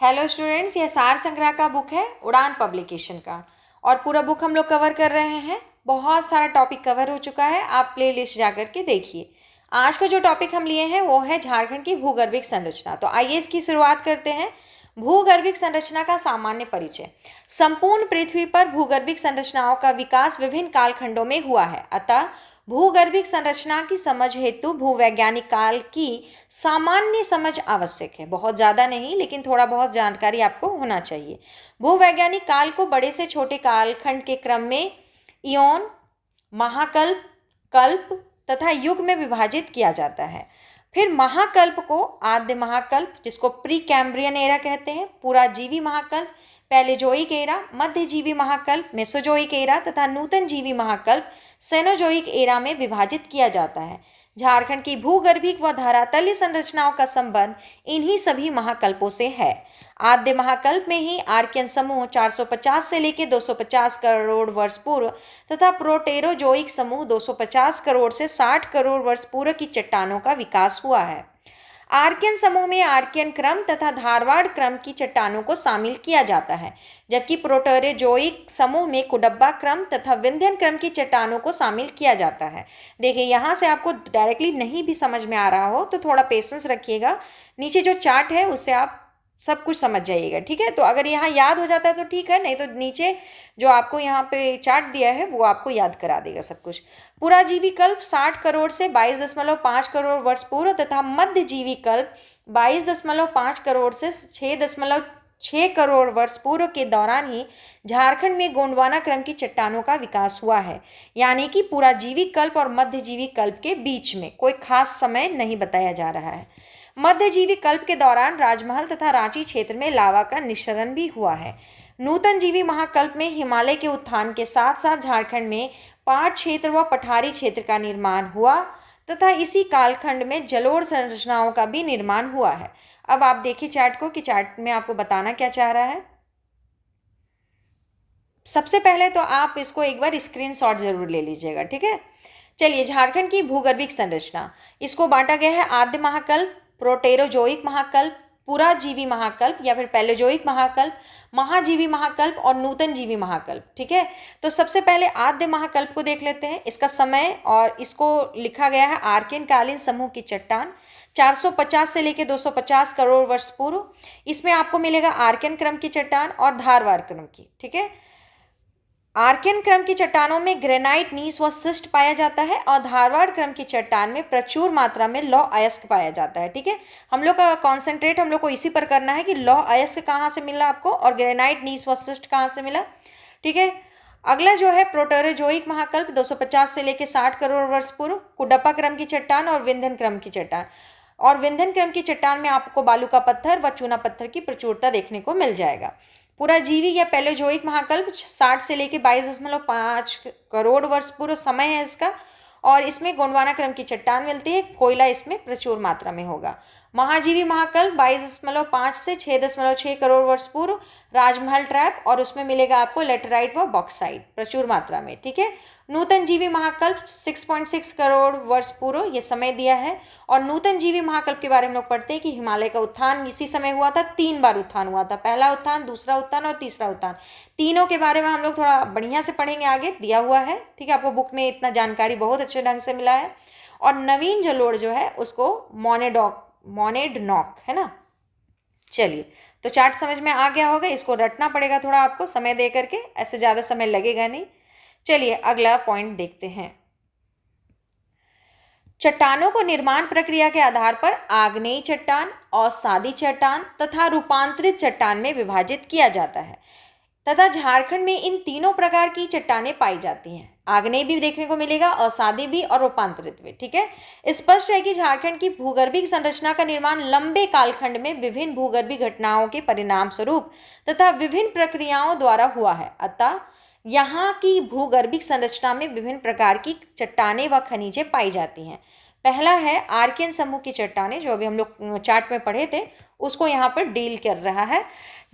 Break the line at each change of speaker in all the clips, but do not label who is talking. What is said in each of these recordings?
Hello students, ये सार संग्रह का बुक है उड़ान पब्लिकेशन का। और पूरा बुक हम लोग कवर कर रहे हैं। बहुत सारा टॉपिक कवर हो चुका है, आप प्ले लिस्ट जाकर के देखिए। आज का जो टॉपिक हम लिए हैं वो है झारखंड की भूगर्भिक संरचना। तो आइए इसकी शुरुआत करते हैं। भूगर्भिक संरचना का सामान्य परिचय। संपूर्ण पृथ्वी पर भूगर्भिक संरचनाओं का विकास विभिन्न कालखंडों में हुआ है, अतः भूगर्भिक संरचना की समझ हेतु भूवैज्ञानिक काल की सामान्य समझ आवश्यक है। बहुत ज़्यादा नहीं, लेकिन थोड़ा बहुत जानकारी आपको होना चाहिए। भूवैज्ञानिक काल को बड़े से छोटे कालखंड के क्रम में इयोन, महाकल्प, कल्प तथा युग में विभाजित किया जाता है। फिर महाकल्प को आद्य महाकल्प, जिसको प्री कैम्ब्रियन एरा कहते हैं, पुराजीवी महाकल्प, पैलेजोइक एरा, मध्यजीवी महाकल्प, मेसोजोइक एरा तथा नूतन जीवी महाकल्प सेनोजोइक एरा में विभाजित किया जाता है। झारखंड की भूगर्भिक व धरातलीय संरचनाओं का संबंध इन्हीं सभी महाकल्पों से है। आद्य महाकल्प में ही आर्कियन समूह 450 से लेकर 250 करोड़ वर्ष पूर्व तथा प्रोटेरोजोइक समूह 250 करोड़ से 60 करोड़ वर्ष पूर्व की चट्टानों का विकास हुआ है। आर्कियन समूह में आर्कियन क्रम तथा धारवाड़ क्रम की चट्टानों को शामिल किया जाता है, जबकि प्रोटेरोजोइक समूह में कुडब्बा क्रम तथा विंध्यन क्रम की चट्टानों को शामिल किया जाता है। देखिए, यहाँ से आपको डायरेक्टली नहीं भी समझ में आ रहा हो तो थोड़ा पेशेंस रखिएगा। नीचे जो चार्ट है उससे आप सब कुछ समझ जाइएगा, ठीक है। तो अगर यहाँ याद हो जाता है तो ठीक है, नहीं तो नीचे जो आपको यहाँ पे चार्ट दिया है वो आपको याद करा देगा सब कुछ। पुराजीवी कल्प 60 करोड़ से 22.5 करोड़ वर्ष पूर्व तथा मध्यजीवी कल्प 22.5 करोड़ से 6.6 करोड़ वर्ष पूर्व के दौरान ही झारखंड में गोंडवाना क्रम की चट्टानों का विकास हुआ है। यानी कि पुराजीवी कल्प और मध्यजीवी कल्प के बीच में कोई खास समय नहीं बताया जा रहा है। मध्यजीवी कल्प के दौरान राजमहल तथा रांची क्षेत्र में लावा का निस्सरण भी हुआ है। नूतन जीवी महाकल्प में हिमालय के उत्थान के साथ साथ झारखंड में पहाड़ क्षेत्र व पठारी क्षेत्र का निर्माण हुआ तथा इसी कालखंड में जलोढ़ संरचनाओं का भी निर्माण हुआ है। अब आप देखिए चार्ट को कि चार्ट में आपको बताना क्या चाह रहा है। सबसे पहले तो आप इसको एक बार स्क्रीनशॉट जरूर ले लीजिएगा, ठीक है। चलिए, झारखंड की भूगर्भिक संरचना, इसको बांटा गया है आद्य महाकल्प, प्रोटेरोजोइक महाकल्प, पुराजीवी महाकल्प या फिर पैलेजोइक महाकल्प, महाजीवी महाकल्प और नूतन जीवी महाकल्प, ठीक है। तो सबसे पहले आद्य महाकल्प को देख लेते हैं। इसका समय और इसको लिखा गया है आर्कियन कालीन समूह की चट्टान 450 से लेकर 250 करोड़ वर्ष पूर्व। इसमें आपको मिलेगा आर्कियन क्रम की चट्टान और धारवाड़ क्रम की, ठीक है। आर्कियन क्रम की चट्टानों में ग्रेनाइट, नीस व सिस्ट पाया जाता है और धारवाड़ क्रम की चट्टान में प्रचुर मात्रा में लौह अयस्क पाया जाता है, ठीक है। हम लोग का कॉन्सेंट्रेट हम लोग को इसी पर करना है कि लौह अयस्क कहाँ से मिला आपको और ग्रेनाइट, नीस व सिस्ट कहाँ से मिला, ठीक है। अगला जो है प्रोटेरोजोइक महाकल्प 250 से लेकर 60 करोड़ वर्ष पूर्व, कुडप्पा क्रम की चट्टान और विंध्यन क्रम की चट्टान। और विंध्यन क्रम की चट्टान में आपको बालू का पत्थर व चूना पत्थर की प्रचुरता देखने को मिल जाएगा। पुराजीवी या पैलेजोइक महाकल्प 60 से लेकर 22.5 करोड़ वर्ष पूर्व समय है इसका, और इसमें गोंडवाना क्रम की चट्टान मिलती है। कोयला इसमें प्रचुर मात्रा में होगा। महाजीवी महाकल्प 22.5 से 6.6 करोड़ वर्ष पूर्व, राजमहल ट्रैप, और उसमें मिलेगा आपको लेटराइट व बॉक्साइट प्रचुर मात्रा में, ठीक है। नूतन जीवी महाकल्प 6.6 करोड़ वर्ष पूर्व ये समय दिया है। और नूतन जीवी महाकल्प के बारे में लोग पढ़ते हैं कि हिमालय का उत्थान इसी समय हुआ था। 3 बार उत्थान हुआ था, पहला उत्थान, दूसरा उत्थान और तीसरा उत्थान। तीनों के बारे में हम लोग थोड़ा बढ़िया से पढ़ेंगे, आगे दिया हुआ है, ठीक है। आपको बुक में इतना जानकारी बहुत अच्छे ढंग से मिला है। और नवीन जलोढ़ जो है उसको मोनेडनॉक है ना। चलिए, तो चार्ट समझ में आ गया होगा। इसको रटना पड़ेगा थोड़ा आपको समय दे करके, ऐसे ज़्यादा समय लगेगा नहीं। चलिए अगला पॉइंट देखते हैं। चट्टानों को निर्माण प्रक्रिया के आधार पर आग्नेयी चट्टान, अवसादी चट्टान तथा रूपांतरित चट्टान में विभाजित किया जाता है तथा झारखंड में इन तीनों प्रकार की चट्टानें पाई जाती हैं। आग्नेय भी देखने को मिलेगा, अवसादी भी और रूपांतरित भी, ठीक है। स्पष्ट है कि झारखंड की भूगर्भिक संरचना का निर्माण लंबे कालखंड में विभिन्न भूगर्भिक घटनाओं के परिणाम स्वरूप तथा विभिन्न प्रक्रियाओं द्वारा हुआ है। अतः यहाँ की भूगर्भिक संरचना में विभिन्न प्रकार की चट्टानें व खनिजें पाई जाती हैं। पहला है आर्कियन समूह की चट्टानें, जो अभी हम लोग चार्ट में पढ़े थे, उसको यहाँ पर डील कर रहा है।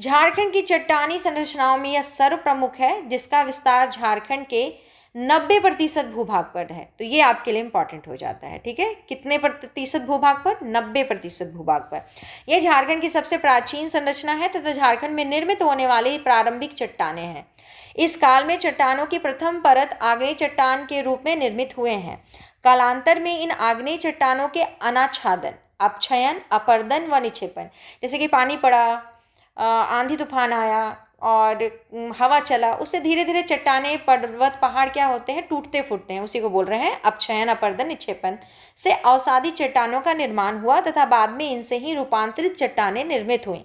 झारखंड की चट्टानी संरचनाओं में यह सर्वप्रमुख है, जिसका विस्तार झारखंड के 90% भूभाग पर है। तो ये आपके लिए इंपॉर्टेंट हो जाता है, ठीक है। कितने प्रतिशत भूभाग पर? 90% भूभाग पर। यह झारखंड की सबसे प्राचीन संरचना है तथा झारखंड में निर्मित होने वाली प्रारंभिक चट्टानें हैं। इस काल में चट्टानों की प्रथम परत आग्नेय चट्टान के रूप में निर्मित हुए हैं। कालांतर में इन आग्नेय चट्टानों के अनाच्छादन, अपक्षयन, अपर्दन व निक्षेपण, जैसे कि पानी पड़ा, आंधी तूफान आया और हवा चला, उससे धीरे धीरे चट्टानें, पर्वत, पहाड़ क्या होते हैं? टूटते फूटते हैं। उसी को बोल रहे हैं अपक्षयन, अपर्दन, निक्षेपण से अवसादी चट्टानों का निर्माण हुआ तथा बाद में इनसे ही रूपांतरित चट्टानें निर्मित हुई।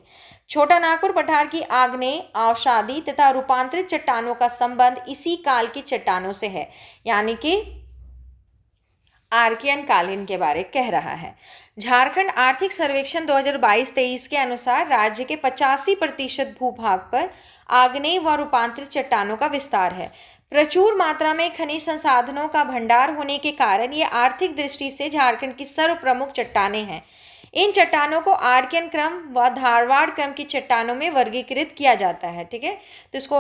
छोटा नागपुर पठार की आग्नेय, अवसादी तथा रूपांतरित चट्टानों का संबंध इसी काल की चट्टानों से है, यानी कि आर्कियन कालीन के बारे कह रहा है। झारखंड आर्थिक सर्वेक्षण 2022-23 के अनुसार राज्य के 85% भूभाग पर आग्नेय व रूपांतरित चट्टानों का विस्तार है। प्रचुर मात्रा में खनिज संसाधनों का भंडार होने के कारण ये आर्थिक दृष्टि से झारखंड की सर्व प्रमुख चट्टानें हैं। इन चट्टानों को आर्कियन क्रम व धारवाड़ क्रम की चट्टानों में वर्गीकृत किया जाता है, ठीक है। तो इसको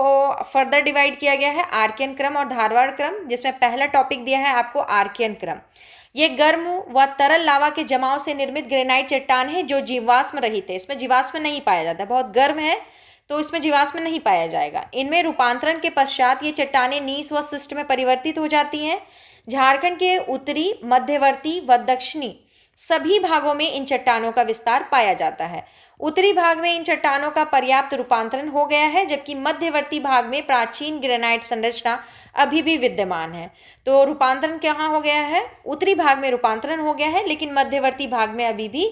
फर्दर डिवाइड किया गया है, आर्कियन क्रम और धारवाड़ क्रम, जिसमें पहला टॉपिक दिया है आपको आर्कियन क्रम। ये गर्म व तरल लावा के जमाव से निर्मित ग्रेनाइट चट्टान है जो जीवाश्म रहित है। इसमें जीवाश्म नहीं पाया जाता, बहुत गर्म है तो इसमें जीवाश्म नहीं पाया जाएगा। इनमें रूपांतरण के पश्चात ये चट्टानें नीस व शिस्ट में परिवर्तित हो जाती हैं। झारखंड के उत्तरी, मध्यवर्ती व दक्षिणी सभी भागों में इन चट्टानों का विस्तार पाया जाता है। उत्तरी भाग में इन चट्टानों का पर्याप्त रूपांतरण हो गया है, जबकि मध्यवर्ती भाग में प्राचीन ग्रेनाइट संरचना अभी भी विद्यमान है। तो रूपांतरण कहाँ हो गया है? उत्तरी भाग में रूपांतरण हो गया है, लेकिन मध्यवर्ती भाग में अभी भी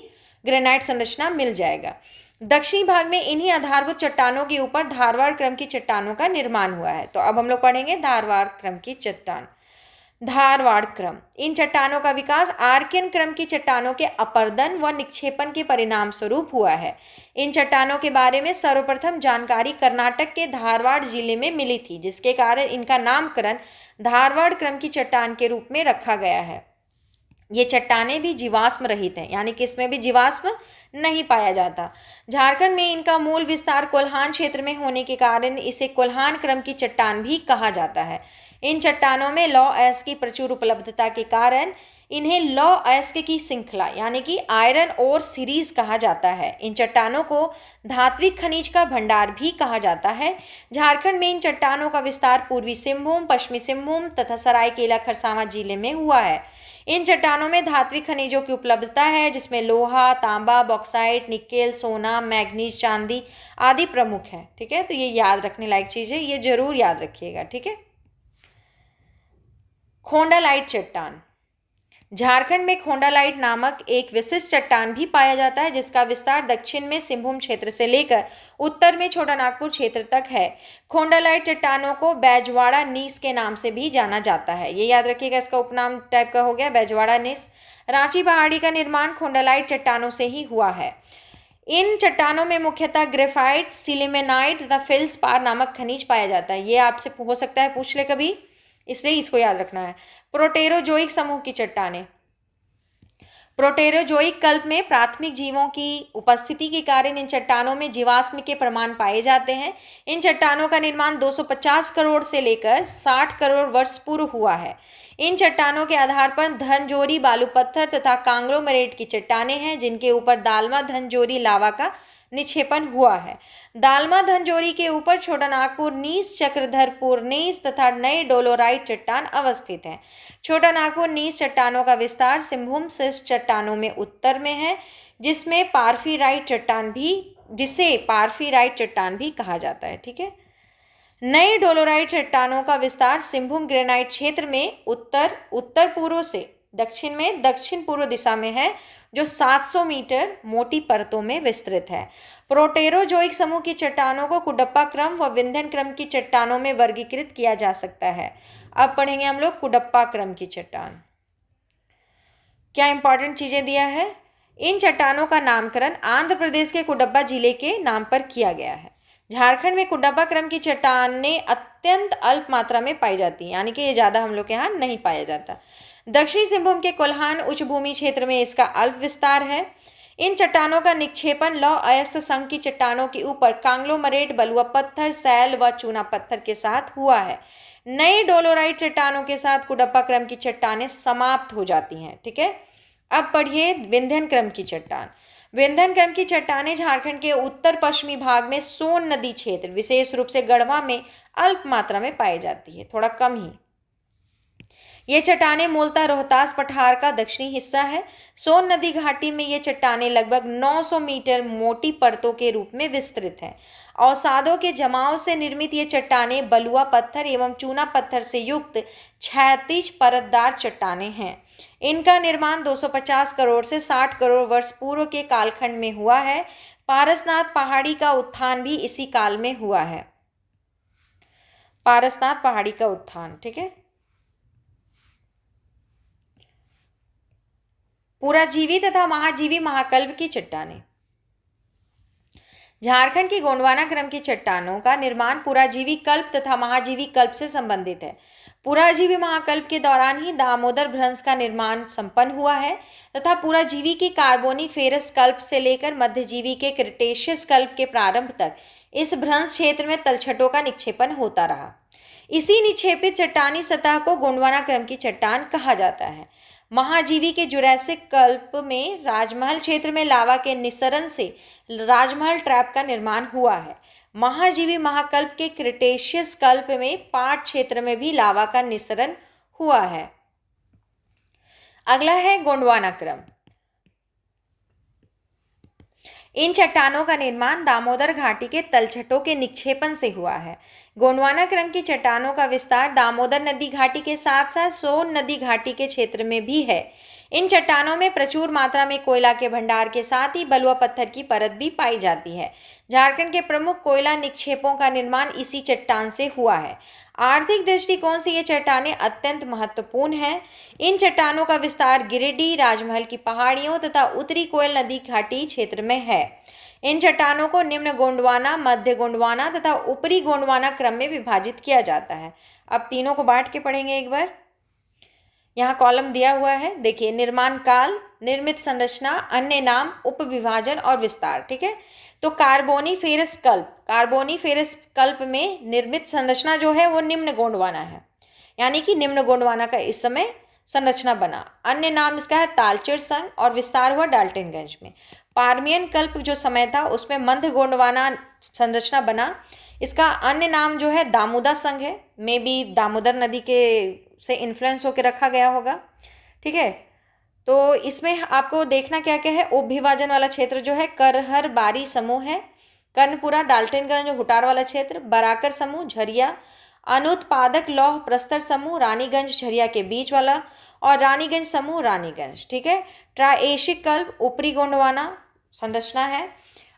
ग्रेनाइट संरचना मिल जाएगा। दक्षिणी भाग में इन्हीं आधारभूत चट्टानों के ऊपर धारवाड़ क्रम की चट्टानों का निर्माण हुआ है। तो अब हम लोग पढ़ेंगे धारवाड़ क्रम की चट्टान। धारवाड़ क्रम, इन चट्टानों का विकास आर्कियन क्रम की चट्टानों के अपर्दन व निक्षेपण के परिणाम स्वरूप हुआ है। इन चट्टानों के बारे में सर्वप्रथम जानकारी कर्नाटक के धारवाड़ जिले में मिली थी, जिसके कारण इनका नामकरण धारवाड़ क्रम की चट्टान के रूप में रखा गया है। ये चट्टानें भी जीवाश्म रहित हैं, यानी कि इसमें भी जीवाश्म नहीं पाया जाता। झारखंड में इनका मूल विस्तार कोल्हान क्षेत्र में होने के कारण इसे कोल्हान क्रम की चट्टान भी कहा जाता है। इन चट्टानों में लौ अयस्क की प्रचुर उपलब्धता के कारण इन्हें लौ अयस्क की श्रृंखला यानी कि आयरन ओर सीरीज कहा जाता है। इन चट्टानों को धात्विक खनिज का भंडार भी कहा जाता है। झारखंड में इन चट्टानों का विस्तार पूर्वी सिंहभूम, पश्चिमी सिंहभूम तथा सरायकेला खरसावां जिले में हुआ है। इन चट्टानों में धात्विक खनिजों की उपलब्धता है, जिसमें लोहा, तांबा, बॉक्साइट, निकेल, सोना, मैग्नीज, चांदी आदि प्रमुख है, ठीक है। तो ये याद रखने लायक चीज़ है, ये जरूर याद रखिएगा, ठीक है। खोंडालाइट चट्टान, झारखंड में खोंडालाइट नामक एक विशिष्ट चट्टान भी पाया जाता है, जिसका विस्तार दक्षिण में सिंहभूम क्षेत्र से लेकर उत्तर में छोटा नागपुर क्षेत्र तक है। खोंडालाइट चट्टानों को बैजवाड़ा नीस के नाम से भी जाना जाता है, ये याद रखिएगा, इसका उपनाम टाइप का हो गया बैजवाड़ा नीस। रांची पहाड़ी का निर्माण खोंडालाइट चट्टानों से ही हुआ है। इन चट्टानों में मुख्यतः ग्रेफाइट, सिलिमेनाइट तथा फेल्सपार नामक खनिज पाया जाता है। ये आपसे हो सकता है पूछ ले कभी, इसलिए इसको याद रखना है। प्रोटेरोजोइक समूह की चट्टानें, प्रोटेरोजोइक कल्प में प्राथमिक जीवों की उपस्थिति के कारण इन चट्टानों में जीवाश्म के प्रमाण पाए जाते हैं। इन चट्टानों का निर्माण 250 करोड़ से लेकर 60 करोड़ वर्ष पूर्व हुआ है। इन चट्टानों के आधार पर धनजोरी बालू पत्थर तथा कांग्लोमरेट की चट्टानें हैं, जिनके ऊपर दालमा धनजोरी लावा का निक्षेपण हुआ है। दालमा धनजोरी के ऊपर छोटा नागपुर नीस, चक्रधरपुर नीस तथा नए डोलोराइट चट्टान अवस्थित हैं। छोटा नागपुर नीस चट्टानों का विस्तार सिंहभूम शिस्ट चट्टानों में उत्तर में है, जिसे पार्फीराइट चट्टान भी कहा जाता है, ठीक है। नए डोलोराइट चट्टानों का विस्तार सिंहभूम ग्रेनाइट क्षेत्र में उत्तर पूर्व से दक्षिण में दक्षिण पूर्व दिशा में है, जो 700 मीटर मोटी परतों में विस्तृत है। प्रोटेरोजोइक समूह की चट्टानों को कुडप्पा क्रम व विंध्यन क्रम की चट्टानों में वर्गीकृत किया जा सकता है। अब पढ़ेंगे हम लोग कुडप्पा क्रम की चट्टान। क्या इंपॉर्टेंट चीजें दिया है? इन चट्टानों का नामकरण आंध्र प्रदेश के कुडब्बा जिले के नाम पर किया गया है। झारखंड में कुडब्बा क्रम की चट्टानें अत्यंत अल्प मात्रा में पाई जाती हैं, यानी कि ये ज़्यादा हम लोग के यहाँ नहीं पाया जाता। दक्षिणी सिंहभूम के कोल्हान उच्च भूमि क्षेत्र में इसका अल्प विस्तार है। इन चट्टानों का निक्षेपन लौह अयस्क संघ की चट्टानों के ऊपर कांग्लोमरेट बलुआ पत्थर, सैल व चूना पत्थर के साथ हुआ है। नई डोलोराइट चट्टानों के साथ कुडप्पा क्रम की चट्टानें समाप्त हो जाती हैं। ठीक है, अब पढ़िए विंध्यन क्रम की चट्टान। विंध्यन क्रम की चट्टानें झारखंड के उत्तर पश्चिमी भाग में सोन नदी क्षेत्र, विशेष रूप से गढ़वा में अल्प मात्रा में पाई जाती है, थोड़ा कम ही। ये चट्टानें मूलतः रोहतास पठार का दक्षिणी हिस्सा है। सोन नदी घाटी में ये चट्टानें लगभग 900 मीटर मोटी परतों के रूप में विस्तृत हैं। अवसादों के जमाव से निर्मित ये चट्टानें बलुआ पत्थर एवं चूना पत्थर से युक्त क्षैतिज परतदार चट्टानें हैं। इनका निर्माण 250 करोड़ से 60 करोड़ वर्ष पूर्व के कालखंड में हुआ है। पारसनाथ पहाड़ी का उत्थान भी इसी काल में हुआ है। पारसनाथ पहाड़ी का उत्थान, ठीक है। पुराजीवी तथा महाजीवी महाकल्प की चट्टानें। झारखंड की गोंडवाना क्रम की चट्टानों का निर्माण पुराजीवी कल्प तथा महाजीवी कल्प से संबंधित है। पुराजीवी महाकल्प के दौरान ही दामोदर भ्रंश का निर्माण संपन्न हुआ है तथा पुराजीवी की कार्बोनीफेरस कल्प से लेकर मध्यजीवी के क्रिटेशियस कल्प के प्रारंभ तक इस भ्रंश क्षेत्र में तलछटों का निक्षेपन होता रहा। इसी निक्षेपित चट्टानी सतह को गोंडवाना क्रम की चट्टान कहा जाता है। महाजीवी के जुरैसिक कल्प में राजमहल क्षेत्र में लावा के निस्सरण से राजमहल ट्रैप का निर्माण हुआ है। महाजीवी महाकल्प के क्रिटेशियस कल्प में पाट क्षेत्र में भी लावा का निस्सरण हुआ है। अगला है गोंडवाना क्रम। इन चट्टानों का निर्माण दामोदर घाटी के तलछटों के निक्षेपन से हुआ है। गोंडवाना क्रम की चट्टानों का विस्तार दामोदर नदी घाटी के साथ साथ सोन नदी घाटी के क्षेत्र में भी है। इन चट्टानों में प्रचुर मात्रा में कोयला के भंडार के साथ ही बलुआ पत्थर की परत भी पाई जाती है। झारखंड के प्रमुख कोयला निक्षेपों का निर्माण इसी चट्टान से हुआ है। आर्थिक दृष्टिकोण से ये चट्टानें अत्यंत महत्वपूर्ण हैं। इन चट्टानों का विस्तार गिरिडीह, राजमहल की पहाड़ियों तथा उत्तरी कोयल नदी घाटी क्षेत्र में है। इन चट्टानों को निम्न गोंडवाना, मध्य गोंडवाना तथा ऊपरी गोंडवाना क्रम में विभाजित किया जाता है। अब तीनों को बांट के पढ़ेंगे एक बार। यहाँ कॉलम दिया हुआ है, देखिए, निर्माण काल, निर्मित संरचना, अन्य नाम, उपविभाजन और विस्तार। ठीक है, तो कार्बोनीफेरस कल्प में निर्मित संरचना जो है वो निम्न गोंडवाना है, यानी कि निम्न गोंडवाना का इस समय संरचना बना। अन्य नाम इसका है तालचेर संघ और विस्तार हुआ डाल्टनगंज में। पार्मियन कल्प जो समय था उसमें मध्य गोंडवाना संरचना बना। इसका अन्य नाम जो है दामोदा संघ है, में भी दामोदर नदी के से इन्फ्लुएंस होकर रखा गया होगा। ठीक है, तो इसमें आपको देखना क्या क्या है। उपविभाजन वाला क्षेत्र जो है करहर बारी समूह है, कर्णपुरा, डाल्टनगंज, हुटार वाला क्षेत्र, बराकर समूह, झरिया, अनुत्पादक लौह प्रस्तर समूह, रानीगंज झरिया के बीच वाला, और रानीगंज समूह, रानीगंज। ठीक है, ट्राएशिक कल्प ऊपरी गोंडवाना संरचना है।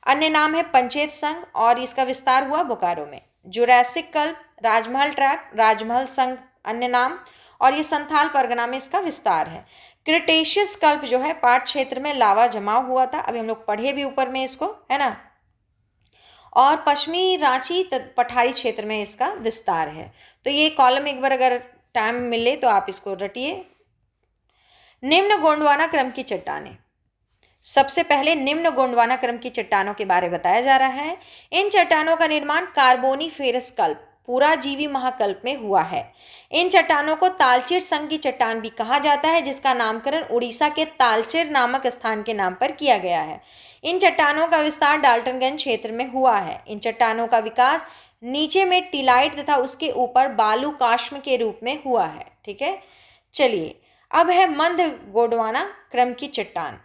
अन्य नाम है पंचेत संघ और इसका विस्तार हुआ बोकारो में। जुरैसिक कल्प राजमहल ट्रैप, राजमहल संघ अन्य नाम, और ये संथाल परगना में इसका विस्तार है। क्रिटेशियस कल्प जो है पाट क्षेत्र में लावा जमाव हुआ था, अभी हम लोग पढ़े भी ऊपर में इसको, है ना, और पश्चिमी रांची पठारी क्षेत्र में इसका विस्तार है। तो ये कॉलम एक बार अगर टाइम मिले तो आप इसको रटिए। निम्न गोंडवाना क्रम की चट्टानें। सबसे पहले निम्न गोंडवाना क्रम की चट्टानों के बारे में बताया जा रहा है। इन चट्टानों का निर्माण कार्बोनीफेरस कल्प पुराजीवी महाकल्प में हुआ है। इन चट्टानों को तालचेर संघ की चट्टान भी कहा जाता है, जिसका नामकरण उड़ीसा के तालचेर नामक स्थान के नाम पर किया गया है। इन चट्टानों का विस्तार डाल्टनगंज क्षेत्र में हुआ है। इन चट्टानों का विकास नीचे में टिलाइट तथा उसके ऊपर बालू काष्म के रूप में हुआ है। ठीक है, चलिए अब है मध्य गोंडवाना क्रम की चट्टान।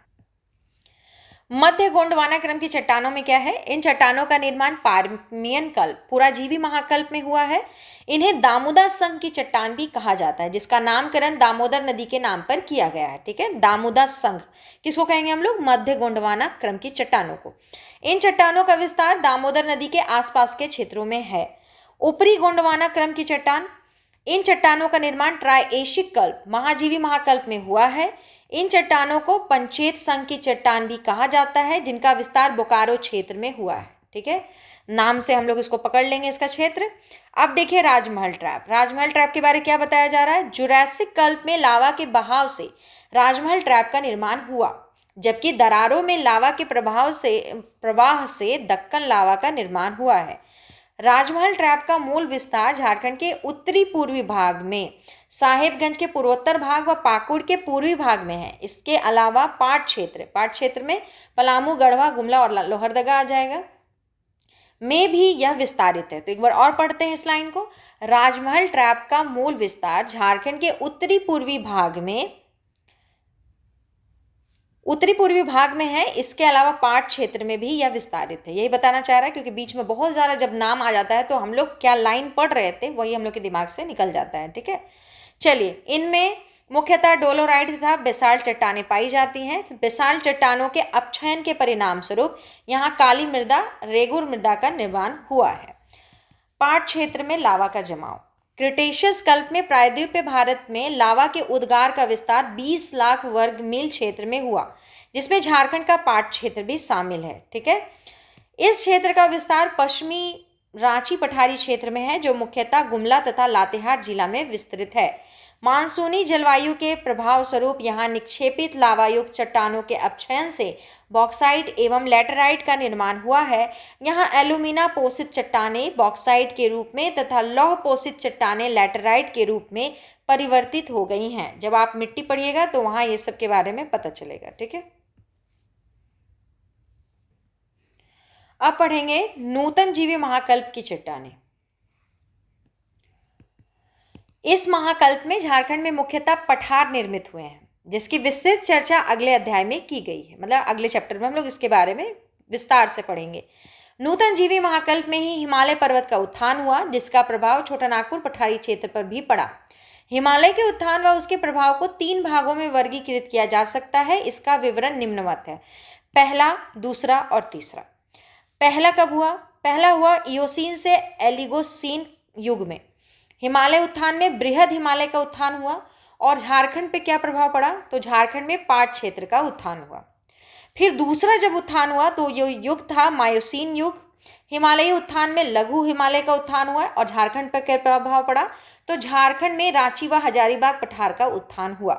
मध्य गोंडवाना क्रम की चट्टानों में क्या है, इन चट्टानों का निर्माण पार्मियन कल्प पुराजीवी महाकल्प में हुआ है। इन्हें दामोदर संघ की चट्टान भी कहा जाता है, जिसका नामकरण दामोदर नदी के नाम पर किया गया है। ठीक है, दामोदर संघ किसको कहेंगे हम लोग, मध्य गोंडवाना क्रम की चट्टानों को। इन चट्टानों का विस्तार दामोदर नदी के आसपास के क्षेत्रों में है। ऊपरी गोंडवाना क्रम की चट्टान। इन चट्टानों का निर्माण ट्राएशिक कल्प महाजीवी महाकल्प में हुआ है। इन चट्टानों को पंचेत संघ की चट्टान भी कहा जाता है, जिनका विस्तार बोकारो क्षेत्र में हुआ है। ठीक है, नाम से हम लोग इसको पकड़ लेंगे इसका क्षेत्र। अब देखिए राजमहल ट्रैप। राजमहल ट्रैप के बारे में क्या बताया जा रहा है, जुरैसिक कल्प में लावा के बहाव से राजमहल ट्रैप का निर्माण हुआ। जबकि दरारों में लावा के प्रवाह से दक्कन लावा का निर्माण हुआ है। राजमहल ट्रैप का मूल विस्तार झारखंड के उत्तरी पूर्वी भाग में, साहेबगंज के पूर्वोत्तर भाग व पाकुड़ के पूर्वी भाग में है। इसके अलावा पाट क्षेत्र में पलामू, गढ़वा, गुमला और लोहरदगा आ जाएगा, में भी यह विस्तारित है। तो एक बार और पढ़ते हैं इस लाइन को। राजमहल ट्रैप का मूल विस्तार झारखंड के उत्तरी पूर्वी भाग में है। इसके अलावा पाट क्षेत्र में भी यह विस्तारित है। यही बताना चाह रहा है, क्योंकि बीच में बहुत ज़्यादा जब नाम आ जाता है तो हम लोग क्या लाइन पढ़ रहे थे वही हम लोग के दिमाग से निकल जाता है। ठीक है, चलिए। इनमें मुख्यतः डोलोराइट तथा बेसाल्ट चट्टानें पाई जाती हैं। बेसाल्ट चट्टानों के अपक्षयन के परिणाम स्वरूप यहाँ काली मृदा, रेगुर मृदा का निर्माण हुआ है। पाट क्षेत्र में लावा का जमाव। क्रिटेशियस कल्प में प्रायद्वीपीय भारत में लावा के उद्गार का विस्तार 20 लाख वर्ग मील क्षेत्र में हुआ, जिसमें झारखंड का पाट क्षेत्र भी शामिल है। ठीक है, इस क्षेत्र का विस्तार पश्चिमी रांची पठारी क्षेत्र में है, जो मुख्यतः गुमला तथा लातेहार जिला में विस्तृत है। मानसूनी जलवायु के प्रभाव स्वरूप यहाँ निक्षेपित लावायुक्त चट्टानों के अपक्षयन से बॉक्साइट एवं लैटेराइट का निर्माण हुआ है। यहाँ एल्यूमिना पोषित चट्टानें बॉक्साइट के रूप में तथा लौह पोषित चट्टानें लैटेराइट के रूप में परिवर्तित हो गई हैं। जब आप मिट्टी पढ़िएगा तो वहाँ ये सब के बारे में पता चलेगा। ठीक है, अब पढ़ेंगे नूतन जीवी महाकल्प की चट्टानें। इस महाकल्प में झारखंड में मुख्यतः पठार निर्मित हुए हैं, जिसकी विस्तृत चर्चा अगले अध्याय में की गई है। मतलब अगले चैप्टर में हम लोग इसके बारे में विस्तार से पढ़ेंगे। नूतन जीवी महाकल्प में ही हिमालय पर्वत का उत्थान हुआ, जिसका प्रभाव छोटा नागपुर पठारी क्षेत्र पर भी पड़ा। हिमालय के उत्थान व उसके प्रभाव को 3 भागों में वर्गीकृत किया जा सकता है। इसका विवरण निम्नवत है। पहला, दूसरा और तीसरा। पहला कब हुआ? पहला हुआ इयोसीन से एलिगोसीन युग में। हिमालय उत्थान में बृहद हिमालय का उत्थान हुआ और झारखंड पे क्या प्रभाव पड़ा? तो झारखंड में पाट क्षेत्र का उत्थान हुआ। फिर दूसरा जब उत्थान हुआ तो ये युग था मायोसीन युग। हिमालयी उत्थान में लघु हिमालय का उत्थान हुआ और झारखंड पर क्या प्रभाव पड़ा? तो झारखंड में रांची व हजारीबाग पठार का उत्थान हुआ।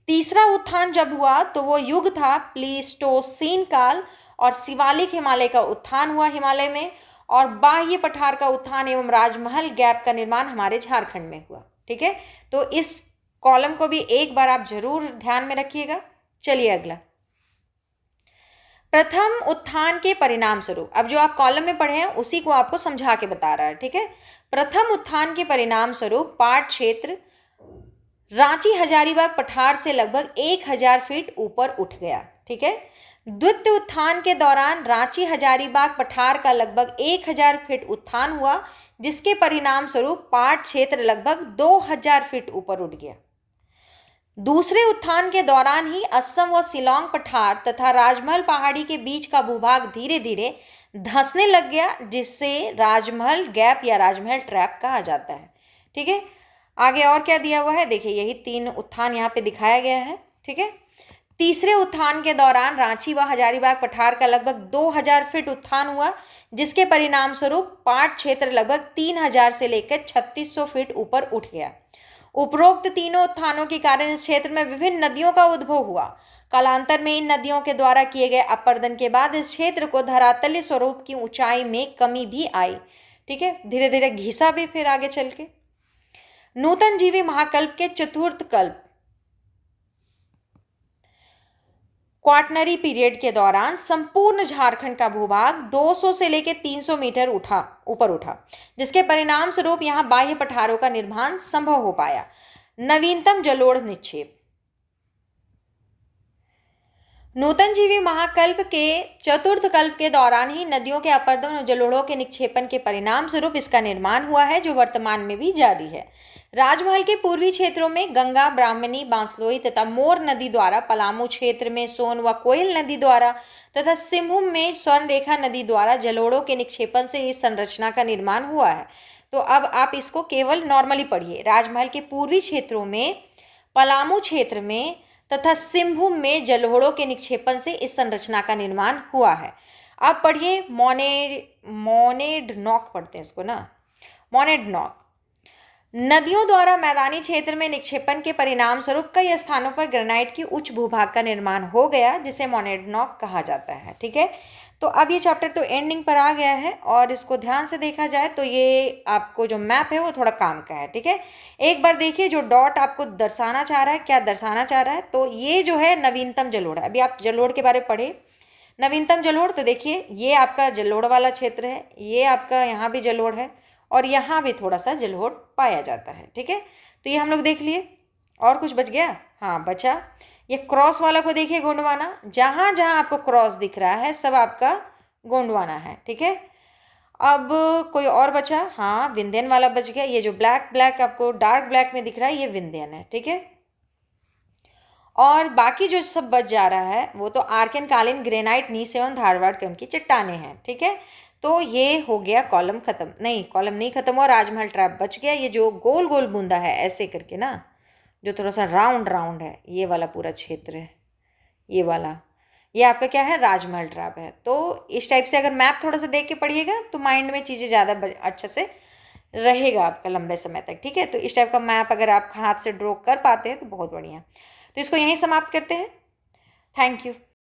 तीसरा उत्थान जब हुआ तो वो युग था प्लीस्टोसीन काल और शिवालिक हिमालय का उत्थान हुआ हिमालय में, और बाह्य पठार का उत्थान एवं राजमहल गैप का निर्माण हमारे झारखंड में हुआ। ठीक है, तो इस कॉलम को भी एक बार आप जरूर ध्यान में रखिएगा। चलिए अगला, प्रथम उत्थान के परिणाम स्वरूप। अब जो आप कॉलम में पढ़े हैं उसी को आपको समझा के बता रहा है। ठीक है, प्रथम उत्थान के परिणाम स्वरूप पाट क्षेत्र रांची हजारीबाग पठार से लगभग 1000 फीट ऊपर उठ गया। ठीक है, द्वितीय उत्थान के दौरान रांची हजारीबाग पठार का लगभग 1000 फीट उत्थान हुआ, जिसके परिणाम स्वरूप पाट क्षेत्र लगभग 2000 फीट ऊपर उठ गया। दूसरे उत्थान के दौरान ही असम व शिलोंग पठार तथा राजमहल पहाड़ी के बीच का भूभाग धीरे धीरे धंसने लग गया, जिससे राजमहल गैप या राजमहल ट्रैप कहा जाता है। ठीक है, आगे और क्या दिया हुआ है देखिए, यही 3 उत्थान यहाँ पे दिखाया गया है। ठीक है, तीसरे उत्थान के दौरान रांची व हजारीबाग पठार का लगभग 2000 फीट उत्थान हुआ, जिसके परिणाम स्वरूप पाट क्षेत्र लगभग 3000 से लेकर 3600 फीट ऊपर उठ गया। उपरोक्त तीनों उत्थानों के कारण इस क्षेत्र में विभिन्न नदियों का उद्भव हुआ। कालांतर में इन नदियों के द्वारा किए गए अपरदन के बाद इस क्षेत्र को धरातलीय स्वरूप की ऊंचाई में कमी भी आई। ठीक है, धीरे धीरे घिसा भी फिर आगे चल के। नूतन जीवी महाकल्प के चतुर्थ कल्प क्वाटरनरी पीरियड के दौरान संपूर्ण झारखंड का भूभाग 200 से लेकर 300 मीटर ऊपर उठा, जिसके परिणाम स्वरूप यहाँ बाह्य पठारों का निर्माण संभव हो पाया। नवीनतम जलोढ़ निक्षेप। नूतन जीवी महाकल्प के चतुर्थ कल्प के दौरान ही नदियों के अपरदन और जलोढ़ों के निक्षेपन के परिणाम स्वरूप इसका निर्माण हुआ है, जो वर्तमान में भी जारी है। राजमहल के पूर्वी क्षेत्रों में गंगा, ब्राह्मणी, बांसलोई तथा मोर नदी द्वारा, पलामू क्षेत्र में सोन व कोयल नदी द्वारा तथा सिंहभूम में स्वर्ण रेखा नदी द्वारा जलोढ़ों के निक्षेपन से इस संरचना का निर्माण हुआ है। तो अब आप इसको केवल नॉर्मली पढ़िए। राजमहल के पूर्वी क्षेत्रों में, पलामू क्षेत्र में तथा सिंहभूम में जलोढ़ों के निक्षेपन से इस संरचना का निर्माण हुआ है। अब पढ़िए मोनेडनॉक, पढ़ते हैं इसको ना, मोनेडनॉक। नदियों द्वारा मैदानी क्षेत्र में निक्षेपण के परिणाम स्वरूप कई स्थानों पर ग्रेनाइट की उच्च भूभाग का निर्माण हो गया, जिसे मोनेडनॉक कहा जाता है। ठीक है, तो अब ये चैप्टर तो एंडिंग पर आ गया है और इसको ध्यान से देखा जाए तो ये आपको जो मैप है वो थोड़ा काम का है। ठीक है, एक बार देखिए जो डॉट आपको दर्शाना चाह रहा है, क्या दर्शाना चाह रहा है, तो ये जो है नवीनतम जलोढ़ है। अभी आप जलोढ़ के बारे में पढ़े, नवीनतम जलोढ़, तो देखिए ये आपका जलोढ़ वाला क्षेत्र है, ये आपका यहाँ भी जलोढ़ है और यहाँ भी थोड़ा सा जलोढ़ पाया जाता है। ठीक है, तो ये हम लोग देख लिए। और कुछ बच गया? हाँ बचा, ये क्रॉस वाला को देखिए, गोंडवाना, जहाँ जहाँ आपको क्रॉस दिख रहा है सब आपका गोंडवाना है। ठीक है, अब कोई और बचा? हाँ विंध्यन वाला बच गया, ये जो ब्लैक ब्लैक आपको डार्क ब्लैक में दिख रहा है ये विंध्यन है। ठीक है, और बाकी जो सब बच जा रहा है वो तो आर्कियन कालीन, ग्रेनाइट, नीस एवं धारवाड़ क्रम की चट्टानें हैं। ठीक है, तो ये हो गया कॉलम खत्म, नहीं कॉलम नहीं खत्म हुआ, राजमहल ट्रैप बच गया। ये जो गोल गोल बूंदा है ऐसे करके ना, जो थोड़ा सा राउंड राउंड है, ये वाला पूरा क्षेत्र है, ये वाला, ये आपका क्या है? राजमहल ट्रैप है। तो इस टाइप से अगर मैप थोड़ा सा देख के पढ़िएगा तो माइंड में चीज़ें ज़्यादा अच्छे से रहेगा आपका लंबे समय तक। ठीक है, तो इस टाइप का मैप अगर आप हाथ से ड्रॉ कर पाते हैं तो बहुत बढ़िया। तो इसको यहीं समाप्त करते हैं। Thank you.